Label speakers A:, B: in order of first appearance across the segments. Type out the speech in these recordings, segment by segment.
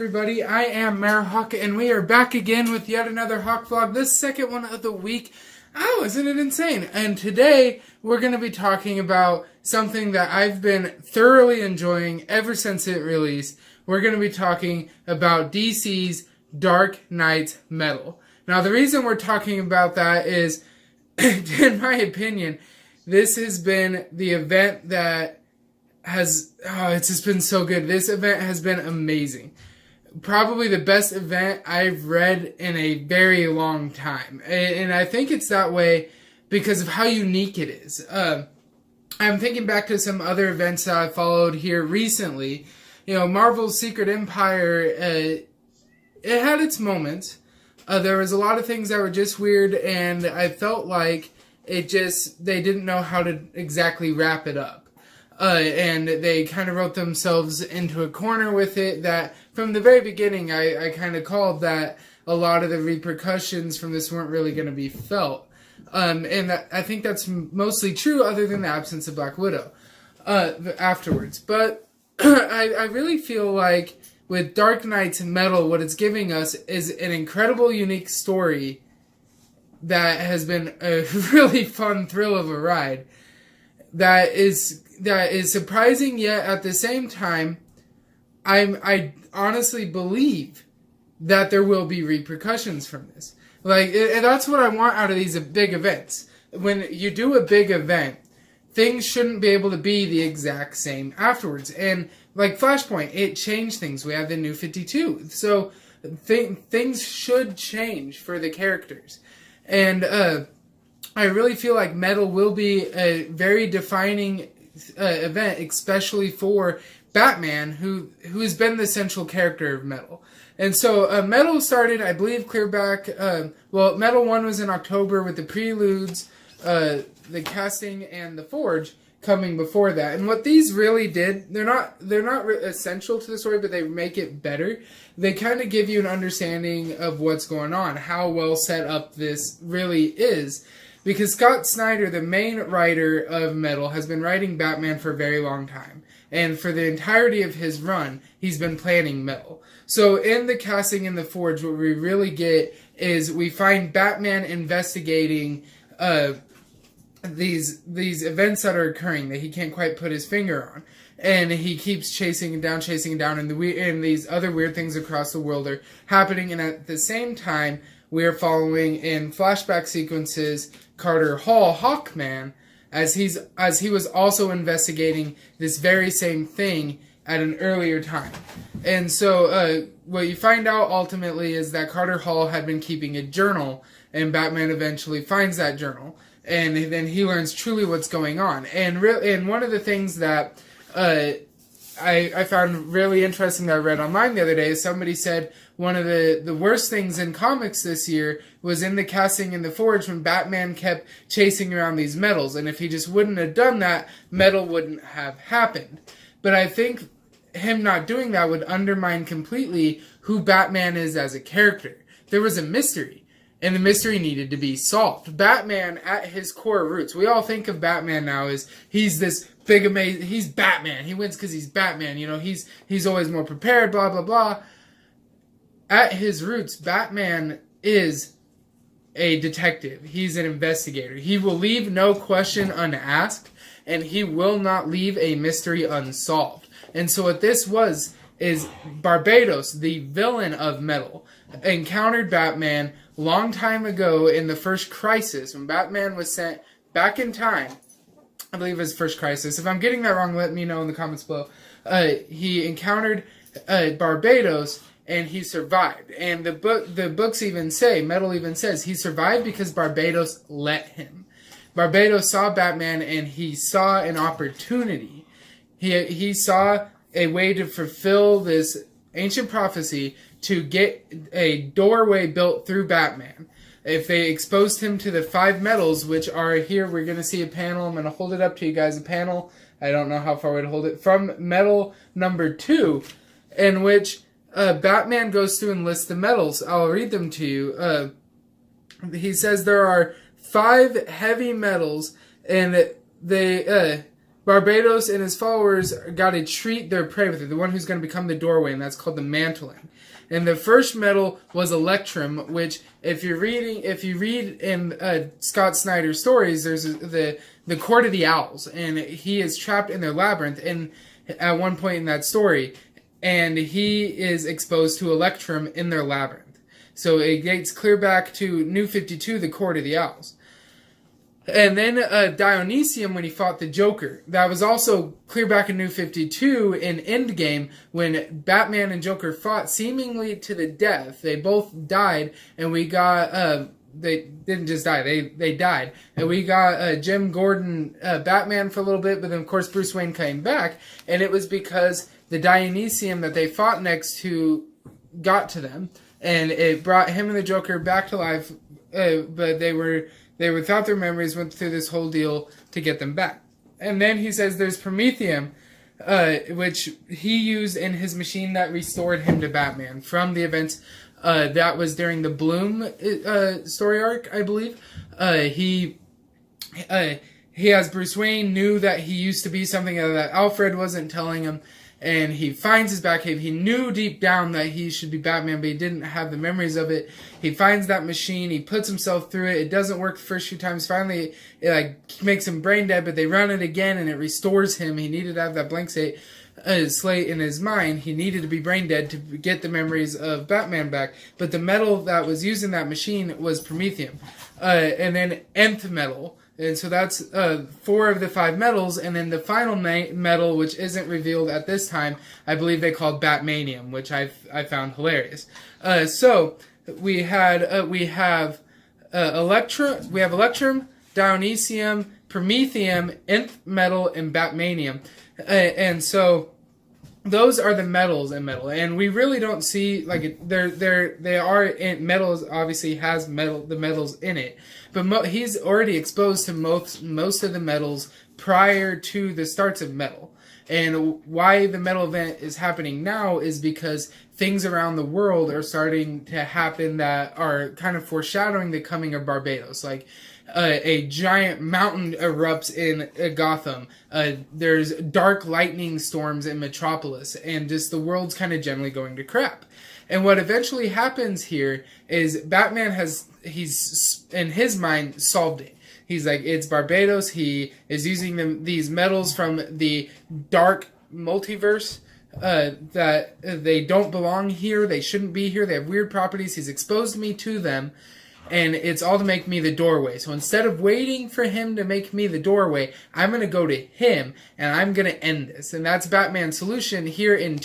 A: everybody? I am MayorHawk, and we are back again with yet another Hawk vlog, the second one of the week. Oh, isn't it insane? And today, we're going to be talking about something that I've been thoroughly enjoying ever since it released. We're going to be talking about DC's Dark Knight Metal. Now, the reason we're talking about that is, in my opinion, this has been the event that it's just been so good. This event has been amazing. Probably the best event I've read in a very long time. And I think it's that way because of how unique it is. I'm thinking back to some other events that I followed here recently. You know, Marvel's Secret Empire, it had its moments. There was a lot of things that were just weird, and I felt like they didn't know how to exactly wrap it up. And they kind of wrote themselves into a corner with it that from the very beginning I kind of called that a lot of the repercussions from this weren't really going to be felt. And I think that's mostly true other than the absence of Black Widow afterwards. But I really feel like with Dark Knight's Metal, what it's giving us is an incredible, unique story that has been a really fun thrill of a ride. That is surprising, yet at the same time, I honestly believe that there will be repercussions from this. Like, and that's what I want out of these big events. When you do a big event, things shouldn't be able to be the exact same afterwards. And like Flashpoint, it changed things. We have the New 52. So things should change for the characters. And I really feel like Metal will be a very defining event, especially for Batman, who has been the central character of Metal. And so Metal started, I believe, clear back. Metal 1 was in October with the preludes, the casting, and the Forge coming before that. And what these really did, they're not essential to the story, but they make it better. They kind of give you an understanding of what's going on, how well set up this really is. Because Scott Snyder, the main writer of Metal, has been writing Batman for a very long time. And for the entirety of his run, he's been planning Metal. So in the casting in the Forge, what we really get is we find Batman investigating these events that are occurring that he can't quite put his finger on. And he keeps chasing it down, and these other weird things across the world are happening. And at the same time, we are following in flashback sequences Carter Hall, Hawkman, as he was also investigating this very same thing at an earlier time. And so what you find out ultimately is that Carter Hall had been keeping a journal, and Batman eventually finds that journal. And then he learns truly what's going on. And one of the things that I found really interesting that I read online the other day is somebody said one of the worst things in comics this year was in the casting in the Forge when Batman kept chasing around these metals. And if he just wouldn't have done that, Metal wouldn't have happened. But I think him not doing that would undermine completely who Batman is as a character. There was a mystery. And the mystery needed to be solved. Batman, at his core roots, we all think of Batman now as he's this big, amazing, he's Batman. He wins because he's Batman. You know, he's always more prepared, blah, blah, blah. At his roots, Batman is a detective. He's an investigator. He will leave no question unasked, and he will not leave a mystery unsolved. And so what this is Barbados, the villain of Metal, encountered Batman long time ago in the first Crisis, when Batman was sent back in time. I believe it was First Crisis. If I'm getting that wrong, let me know in the comments below. He encountered Barbados, and he survived. And the books even say, Metal even says, he survived because Barbados let him. Barbados saw Batman, and he saw an opportunity. He saw a way to fulfill this ancient prophecy to get a doorway built through Batman. If they exposed him to the 5 metals, which are here, we're going to see a panel. I'm going to hold it up to you guys. A panel, I don't know how far away to hold it, from Metal number 2, in which Batman goes through and lists the metals. I'll read them to you. He says there are 5 heavy metals, and they Barbados and his followers got to treat their prey with it, the one who's going to become the doorway, and that's called the mantling. And the first metal was electrum, which if you read in Scott Snyder's stories, there's the Court of the Owls, and he is trapped in their labyrinth. And at one point in that story, and he is exposed to electrum in their labyrinth. So it gets clear back to New 52, the Court of the Owls. And then Dionysium, when he fought the Joker, that was also clear back in New 52 in Endgame, when Batman and Joker fought seemingly to the death. They both died, and we got, they didn't just die, they died. And we got Jim Gordon Batman for a little bit, but then of course Bruce Wayne came back, and it was because the Dionysium that they fought next to got to them, and it brought him and the Joker back to life, but they were without their memories, went through this whole deal to get them back. And then he says there's Prometheum, which he used in his machine that restored him to Batman from the events that was during the Bloom story arc, I believe. He as Bruce Wayne knew that he used to be something that Alfred wasn't telling him, and he finds his Batcave. He knew deep down that he should be Batman, but he didn't have the memories of it. He finds that machine. He puts himself through it. It doesn't work the first few times. Finally, it makes him brain dead, but they run it again, and it restores him. He needed to have that blank slate in his mind. He needed to be brain dead to get the memories of Batman back. But the metal that was used in that machine was Prometheum. And then Nth metal. And so that's 4 of the 5 metals, and then the final metal, which isn't revealed at this time, I believe they called Batmanium, which I found hilarious. So we have Electrum, Dionysium, Prometheum, Nth metal, and Batmanium, and so those are the metals in metal, and we really don't see they are in metals. Obviously, has the metals in it, but he's already exposed to most of the metals prior to the starts of metal. And why the metal event is happening now is because things around the world are starting to happen that are kind of foreshadowing the coming of Barbados, like. A giant mountain erupts in Gotham. There's dark lightning storms in Metropolis, and just the world's kind of generally going to crap. And what eventually happens here is Batman he's in his mind solved it. He's like, it's Barbados. He is using these metals from the dark multiverse. That they don't belong here. They shouldn't be here. They have weird properties. He's exposed me to them. And it's all to make me the doorway. So instead of waiting for him to make me the doorway, I'm going to go to him, and I'm going to end this. And that's Batman's solution here in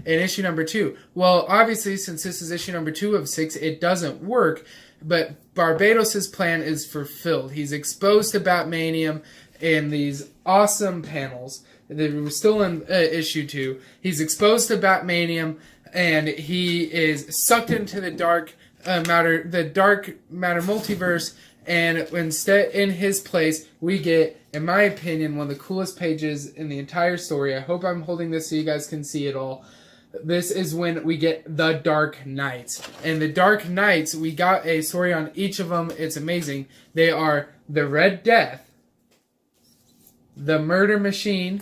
A: issue number 2. Well, obviously, since this is issue number 2 of 6, it doesn't work. But Barbados' plan is fulfilled. He's exposed to Batmanium in these awesome panels. They were still in issue 2. He's exposed to Batmanium, and he is sucked into the dark matter multiverse, and instead, in his place, we get, in my opinion, one of the coolest pages in the entire story. I hope I'm holding this so you guys can see it all. This is when we get the Dark Knights. And the Dark Knights, we got a story on each of them. It's amazing. They are the Red Death, the Murder Machine,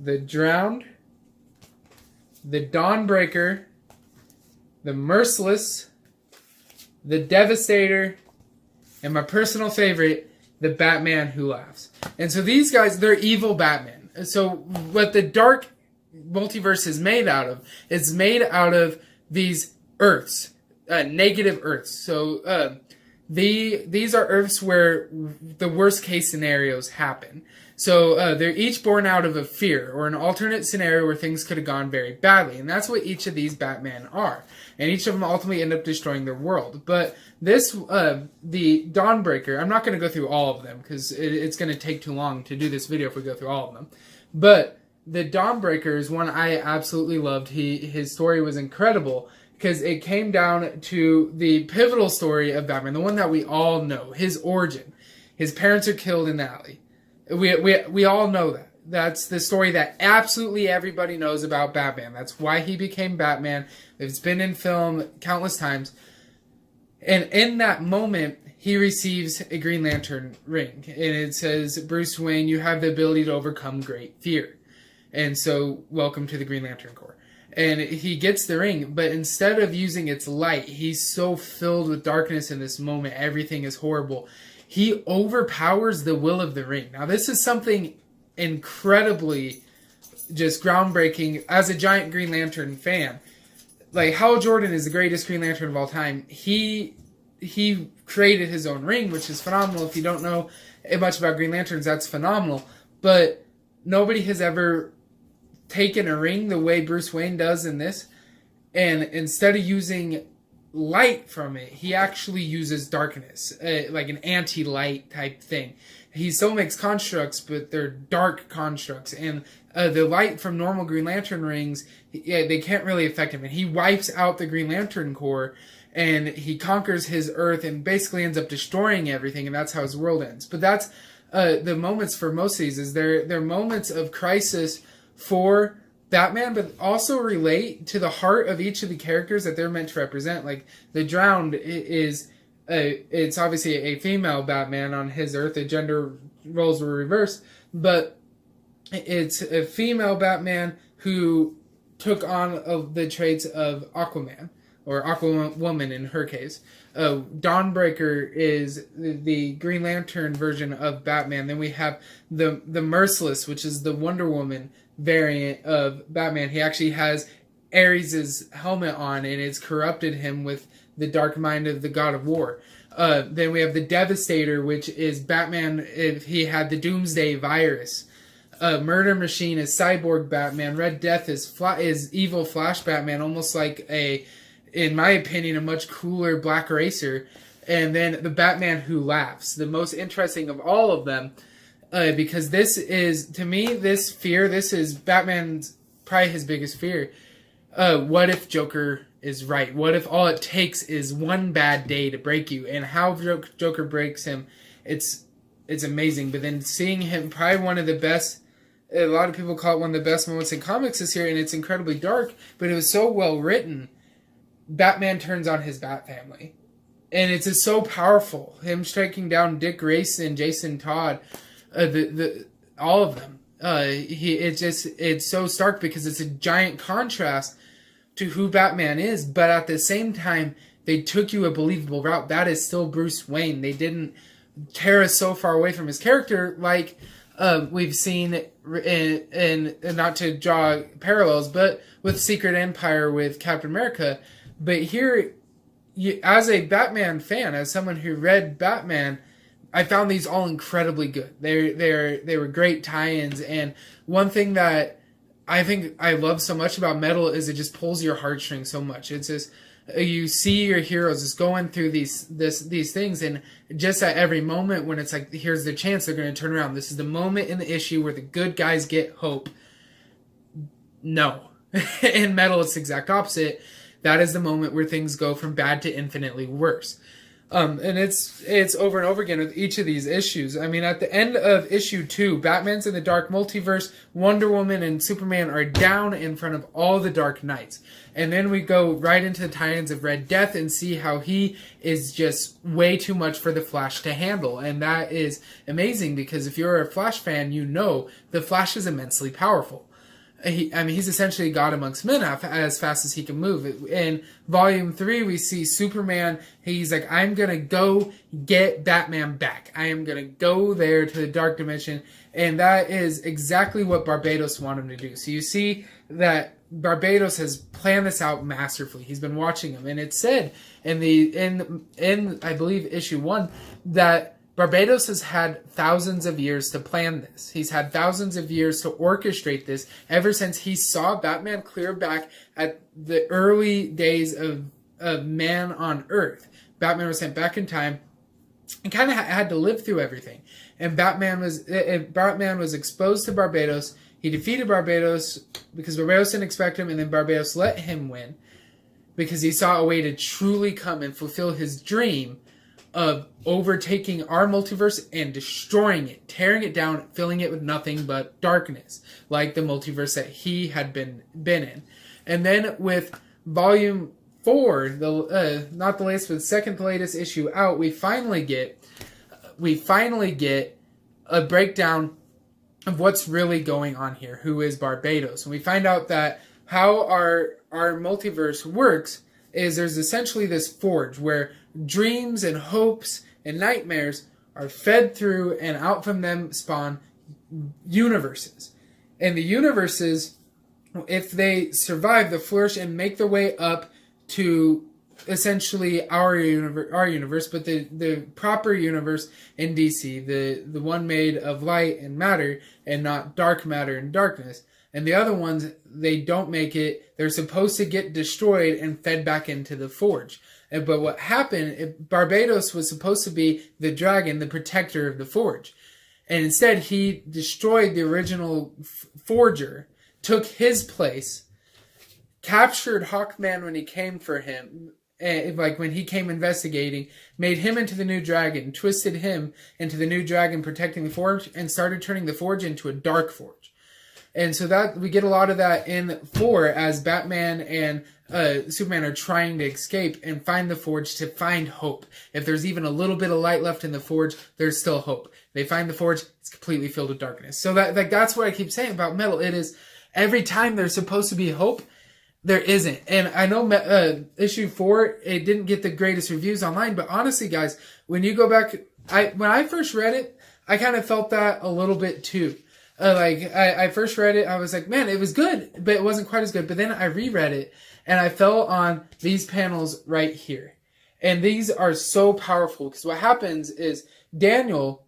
A: the Drowned, the Dawnbreaker, the Merciless, the Devastator, and my personal favorite, the Batman Who Laughs. And so these guys, they're evil Batman. So what the dark multiverse is made out of, it's made out of these Earths, negative Earths. So these are Earths where the worst case scenarios happen. So they're each born out of a fear or an alternate scenario where things could have gone very badly. And that's what each of these Batman are. And each of them ultimately end up destroying their world. But this, the Dawnbreaker, I'm not going to go through all of them because it's going to take too long to do this video if we go through all of them. But the Dawnbreaker is one I absolutely loved. His story was incredible because it came down to the pivotal story of Batman, the one that we all know, his origin. His parents are killed in the alley. We all know that. That's the story that absolutely everybody knows about Batman. That's why he became Batman. It's been in film countless times. And in that moment, he receives a Green Lantern ring. And it says, Bruce Wayne, you have the ability to overcome great fear. And so, welcome to the Green Lantern Corps. And he gets the ring, but instead of using its light, he's so filled with darkness in this moment, everything is horrible. He overpowers the will of the ring. Now, this is something incredibly just groundbreaking as a giant Green Lantern fan. Like, Hal Jordan is the greatest Green Lantern of all time. He created his own ring, which is phenomenal. If you don't know much about Green Lanterns, that's phenomenal. But nobody has ever taken a ring the way Bruce Wayne does in this, and instead of using light from it, he actually uses darkness, like an anti-light type thing. He still makes constructs, but they're dark constructs, and the light from normal Green Lantern rings, they can't really affect him, and he wipes out the Green Lantern Corps, and he conquers his Earth, and basically ends up destroying everything, and that's how his world ends. But that's the moments for most of these, is they're moments of crisis for Batman, but also relate to the heart of each of the characters that they're meant to represent. Like, the Drowned is it's obviously a female Batman on his Earth. The gender roles were reversed, but it's a female Batman who took on the traits of Aquaman, or Aquawoman in her case. Dawnbreaker is the Green Lantern version of Batman. Then we have the Merciless, which is the Wonder Woman variant of Batman. He actually has Ares' helmet on, and it's corrupted him with the dark mind of the God of War. Then we have the Devastator, which is Batman if he had the Doomsday virus. Murder Machine is Cyborg Batman. Red Death is evil Flash Batman, almost like in my opinion, a much cooler Black Racer. And then the Batman Who Laughs, the most interesting of all of them. Because this is, to me, this is Batman's probably his biggest fear. What if Joker is right? What if all it takes is one bad day to break you? And how Joker breaks him, it's amazing. But then seeing him, probably one of the best, a lot of people call it one of the best moments in comics this year, and it's incredibly dark, but it was so well written. Batman turns on his Bat family. And it's just so powerful. Him striking down Dick Grayson, Jason Todd, all of them. It's so stark because it's a giant contrast to who Batman is, but at the same time, they took you a believable route. That is still Bruce Wayne. They didn't tear us so far away from his character like we've seen in not to draw parallels, but with Secret Empire with Captain America. But here, as a Batman fan, as someone who read Batman, I found these all incredibly good. They were great tie-ins, and one thing that I think I love so much about Metal is it just pulls your heartstrings so much. It's just you see your heroes just going through these things, and just at every moment when it's like, here's the chance they're going to turn around. This is the moment in the issue where the good guys get hope. No, in Metal it's the exact opposite. That is the moment where things go from bad to infinitely worse. And it's over and over again with each of these issues. I mean, at the end of issue 2, Batman's in the Dark Multiverse, Wonder Woman and Superman are down in front of all the Dark Knights. And then we go right into the tie-ins of Red Death and see how he is just way too much for the Flash to handle. And that is amazing because if you're a Flash fan, you know the Flash is immensely powerful. He's essentially God amongst men as fast as he can move. In Volume 3, we see Superman. He's like, I'm going to go get Batman back. I am going to go there to the Dark Dimension. And that is exactly what Barbados wanted him to do. So you see that Barbados has planned this out masterfully. He's been watching him. And it said in I believe, issue 1, that Barbados has had thousands of years to plan this. He's had thousands of years to orchestrate this ever since he saw Batman clear back at the early days of man on Earth. Batman was sent back in time and kind of had to live through everything. And Batman was exposed to Barbados. He defeated Barbados because Barbados didn't expect him, and then Barbados let him win because he saw a way to truly come and fulfill his dream of overtaking our multiverse and destroying it, tearing it down, filling it with nothing but darkness, like the multiverse that he had been in. And then with Volume 4, not the latest, but the second to latest issue out, we finally get a breakdown of what's really going on here. Who is Barbados? And we find out that how our multiverse works is there's essentially this forge where dreams and hopes and nightmares are fed through, and out from them spawn universes. And the universes, if they survive, they flourish and make their way up to essentially our universe, but the proper universe in DC, the one made of light and matter and not dark matter and darkness. And the other ones, they don't make it. They're supposed to get destroyed and fed back into the forge. But what happened, Barbados was supposed to be the dragon, the protector of the forge. And instead, he destroyed the original forger, took his place, captured Hawkman when he came for him, like when he came investigating, made him into the new dragon, twisted him into the new dragon protecting the forge, and started turning the forge into a dark forge. And so that we get a lot of that in 4 as Batman and Superman are trying to escape and find the forge to find hope. If there's even a little bit of light left in the forge, there's still hope. They find the forge, it's completely filled with darkness. So that's what I keep saying about metal. It is every time there's supposed to be hope, there isn't. And I know issue 4, it didn't get the greatest reviews online, but honestly, guys, when you go back, when I first read it, I kind of felt that a little bit too. I first read it, I was like, man, it was good, but it wasn't quite as good. But then I reread it, and I fell on these panels right here. And these are so powerful, because what happens is Daniel,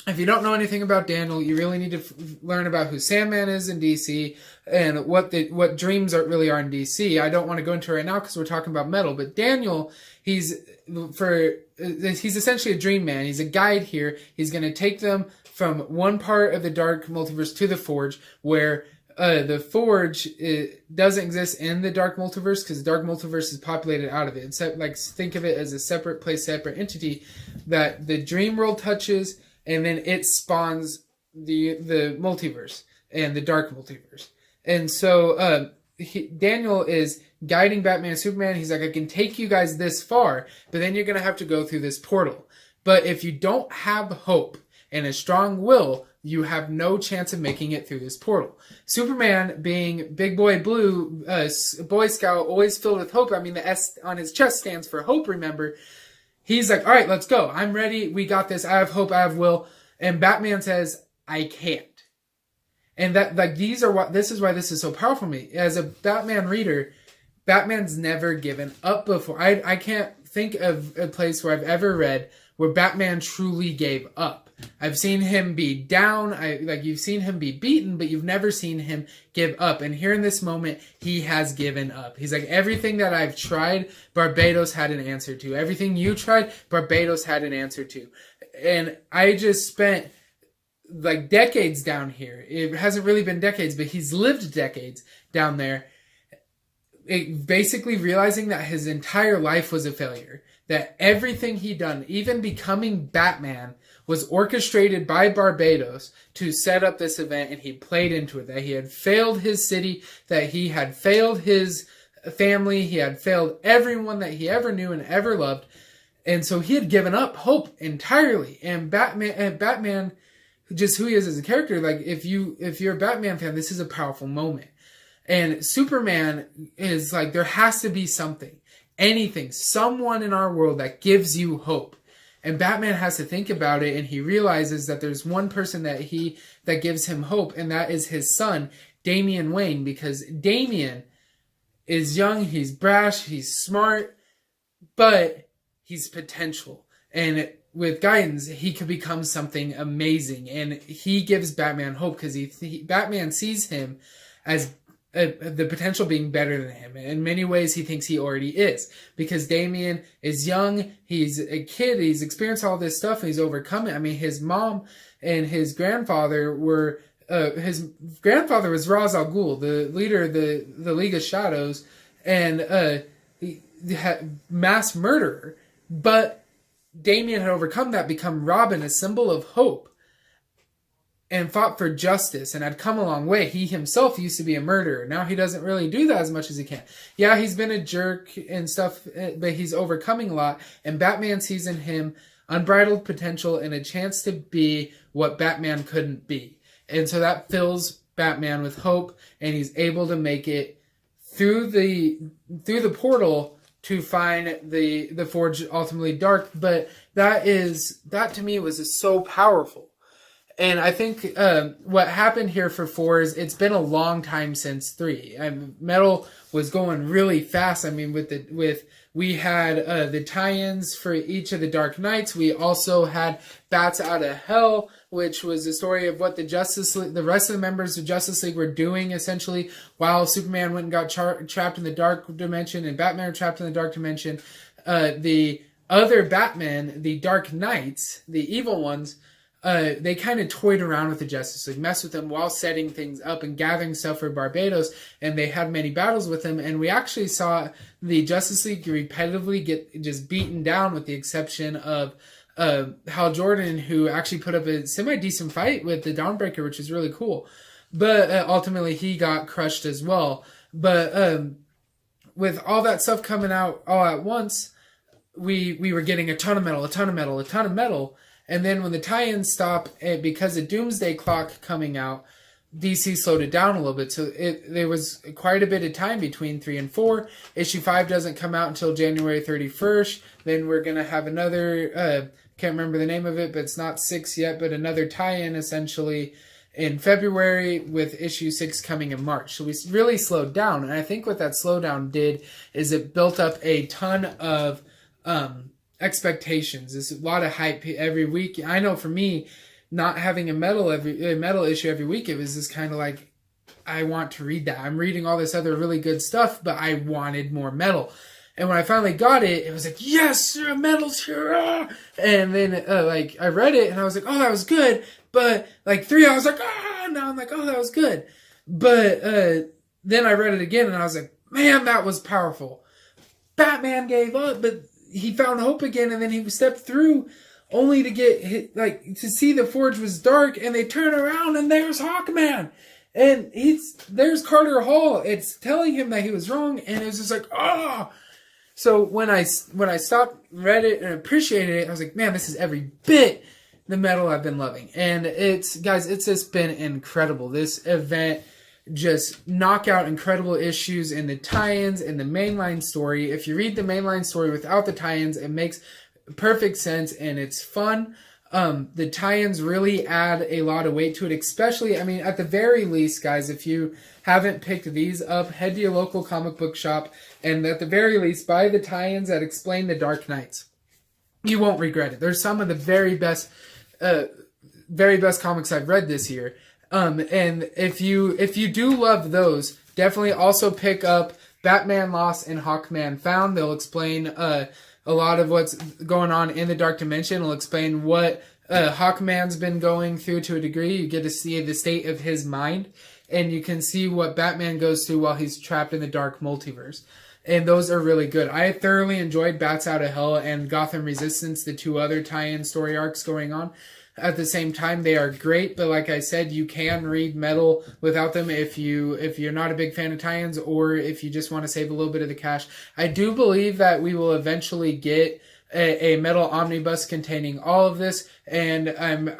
A: if you don't know anything about Daniel, you really need to learn about who Sandman is in DC and what dreams really are in DC. I don't want to go into it right now because we're talking about metal, but Daniel, he's essentially a dream man. He's a guide here. He's going to take them from one part of the dark multiverse to the forge, where the forge doesn't exist in the dark multiverse because the dark multiverse is populated out of it. It's like, think of it as a separate place, separate entity that the dream world touches, and then it spawns the multiverse and the dark multiverse. And so Daniel is guiding Batman and Superman. He's like, I can take you guys this far, but then you're going to have to go through this portal. But if you don't have hope and a strong will, you have no chance of making it through this portal. Superman, being Big Boy Blue, Boy Scout, always filled with hope. I mean, the S on his chest stands for hope, remember? He's like, all right, let's go. I'm ready. We got this. I have hope. I have will. And Batman says, I can't. And this is why this is so powerful for me. As a Batman reader, Batman's never given up before. I can't think of a place where I've ever read where Batman truly gave up. I've seen him be down, you've seen him be beaten, but you've never seen him give up. And here in this moment, he has given up. He's like, everything that I've tried, Barbados had an answer to. Everything you tried, Barbados had an answer to. And I just spent decades down here. It hasn't really been decades, but he's lived decades down there. Basically realizing that his entire life was a failure. That everything he'd done, even becoming Batman, was orchestrated by Barbados to set up this event, and he played into it. That he had failed his city, that he had failed his family, he had failed everyone that he ever knew and ever loved. And so he had given up hope entirely. And Batman, just who he is as a character, if you're a Batman fan, this is a powerful moment. And Superman is like, there has to be something, anything, someone in our world that gives you hope. And Batman has to think about it, and he realizes that there's one person that gives him hope, and that is his son, Damian Wayne, because Damian is young, he's brash, he's smart, but he's potential. And with guidance, he could become something amazing. And he gives Batman hope because Batman sees him as the potential being better than him. In many ways, he thinks he already is. Because Damian is young, he's a kid, he's experienced all this stuff, and he's overcome it. I mean, his mom and his grandfather were... his grandfather was Ra's al Ghul, the leader of the League of Shadows, and mass murderer. But Damian had overcome that, become Robin, a symbol of hope. and fought for justice and had come a long way. He himself used to be a murderer. Now he doesn't really do that as much as he can. Yeah, he's been a jerk and stuff, but he's overcoming a lot. And Batman sees in him unbridled potential and a chance to be what Batman couldn't be. And so that fills Batman with hope, and he's able to make it through the portal to find the Forge ultimately dark. But that to me was so powerful. And I think what happened here for 4 is it's been a long time since 3. Metal was going really fast. I mean, we had the tie-ins for each of the Dark Knights. We also had Bats Out of Hell, which was the story of what the Justice League, the rest of the members of Justice League were doing essentially while Superman went and got trapped in the dark dimension and Batman were trapped in the dark dimension. The other Batman, the Dark Knights, the evil ones, they kind of toyed around with the Justice League, messed with them while setting things up and gathering stuff for Barbados, and they had many battles with them, and we actually saw the Justice League repetitively get just beaten down with the exception of Hal Jordan, who actually put up a semi-decent fight with the Dawnbreaker, which is really cool. But ultimately he got crushed as well. But with all that stuff coming out all at once, we were getting a ton of metal. And then when the tie-ins stop, because of Doomsday Clock coming out, DC slowed it down a little bit. So there was quite a bit of time between 3 and 4. Issue 5 doesn't come out until January 31st. Then we're going to have another, can't remember the name of it, but it's not 6 yet, but another tie-in essentially in February with issue 6 coming in March. So we really slowed down. And I think what that slowdown did is it built up a ton of expectations. There's a lot of hype every week. I know for me, not having a metal issue every week, it was just kind of like, I want to read that. I'm reading all this other really good stuff, but I wanted more metal. And when I finally got it, it was like, yes, metal's here. Ah! And then I read it and I was like, oh, that was good. But 3, I was like, ah, now I'm like, oh, that was good. But then I read it again and I was like, man, that was powerful. Batman gave up, but he found hope again, and then he stepped through only to get hit, to see the Forge was dark, and they turn around and there's Hawkman. And there's Carter Hall. It's telling him that he was wrong, and it was just like, oh. So when I stopped, read it, and appreciated it, I was like, man, this is every bit the metal I've been loving. And it's just been incredible. This event just knock out incredible issues in the tie-ins and the mainline story. If you read the mainline story without the tie-ins, it makes perfect sense and it's fun. The tie-ins really add a lot of weight to it, especially, I mean, at the very least, guys, if you haven't picked these up, head to your local comic book shop and at the very least buy the tie-ins that explain the Dark Knights. You won't regret it. They're some of the very best comics I've read this year. And if you do love those, definitely also pick up Batman Lost and Hawkman Found. They'll explain a lot of what's going on in the Dark Dimension. It'll explain what Hawkman's been going through to a degree. You get to see the state of his mind, and you can see what Batman goes through while he's trapped in the dark multiverse. And those are really good. I thoroughly enjoyed Bats Out of Hell and Gotham Resistance, the 2 other tie-in story arcs going on. At the same time, they are great, but like I said, you can read metal without them if you're not a big fan of tie-ins or if you just want to save a little bit of the cash. I do believe that we will eventually get a metal omnibus containing all of this, and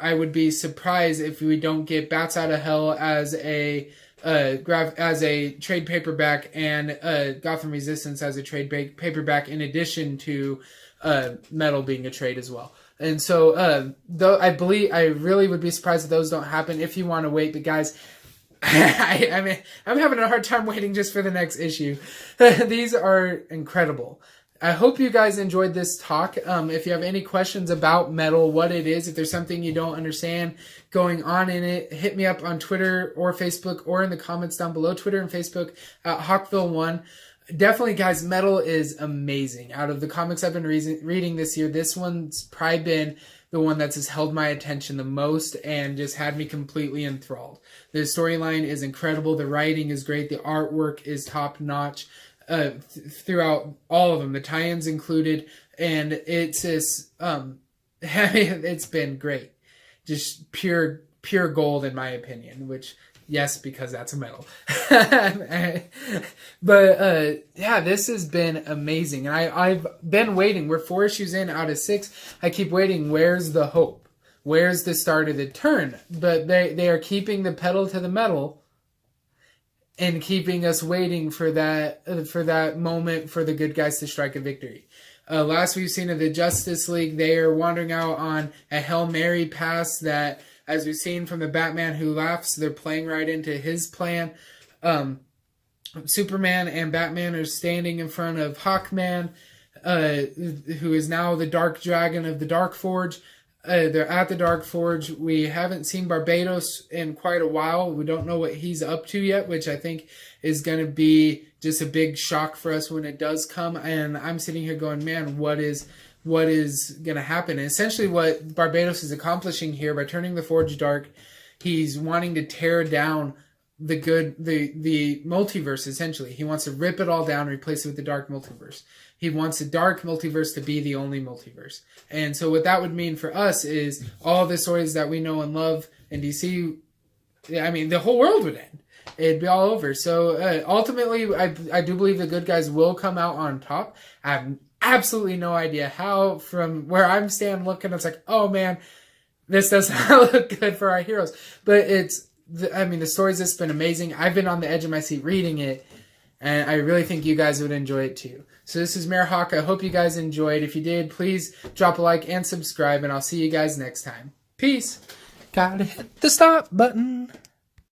A: I would be surprised if we don't get Bats Out of Hell as a trade paperback and Gotham Resistance as a trade paperback in addition to metal being a trade as well. And so, though I really would be surprised if those don't happen if you want to wait. But guys, I mean, I'm having a hard time waiting just for the next issue. These are incredible. I hope you guys enjoyed this talk. If you have any questions about metal, what it is, if there's something you don't understand going on in it, hit me up on Twitter or Facebook or in the comments down below. Twitter and Facebook at Hawkville1. Definitely, guys, metal is amazing. Out of the comics I've been reading this year, this one's probably been the one that's just held my attention the most and just had me completely enthralled. The storyline is incredible. The writing is great. The artwork is top-notch throughout all of them, the tie-ins included, and it's just, it's been great. Just pure pure gold in my opinion, which, yes, because that's a metal. But yeah, this has been amazing. And I've been waiting. We're 4 issues in out of 6. I keep waiting. Where's the hope? Where's the start of the turn? But they are keeping the pedal to the metal and keeping us waiting for that moment for the good guys to strike a victory. Last we've seen of the Justice League, they are wandering out on a Hail Mary pass that, as we've seen from the Batman Who Laughs, they're playing right into his plan. Superman and Batman are standing in front of Hawkman, who is now the Dark Dragon of the Dark Forge. They're at the Dark Forge. We haven't seen Barbados in quite a while. We don't know what he's up to yet, which I think is going to be just a big shock for us when it does come. And I'm sitting here going, man, what is going to happen? And essentially what Barbados is accomplishing here by turning the Forge dark, he's wanting to tear down the multiverse, essentially. He wants to rip it all down and replace it with the dark multiverse. He wants the dark multiverse to be the only multiverse. And so what that would mean for us is all the stories that we know and love in DC, I mean, the whole world would end. It'd be all over. So ultimately, I do believe the good guys will come out on top. I have absolutely no idea how. From where I'm standing looking, it's like, oh man, this does not look good for our heroes. But the story's just been amazing. I've been on the edge of my seat reading it, and I really think you guys would enjoy it too. So this is MayorHawk. I hope you guys enjoyed. If you did, please drop a like and subscribe, and I'll see you guys next time. Peace. Gotta hit the stop button.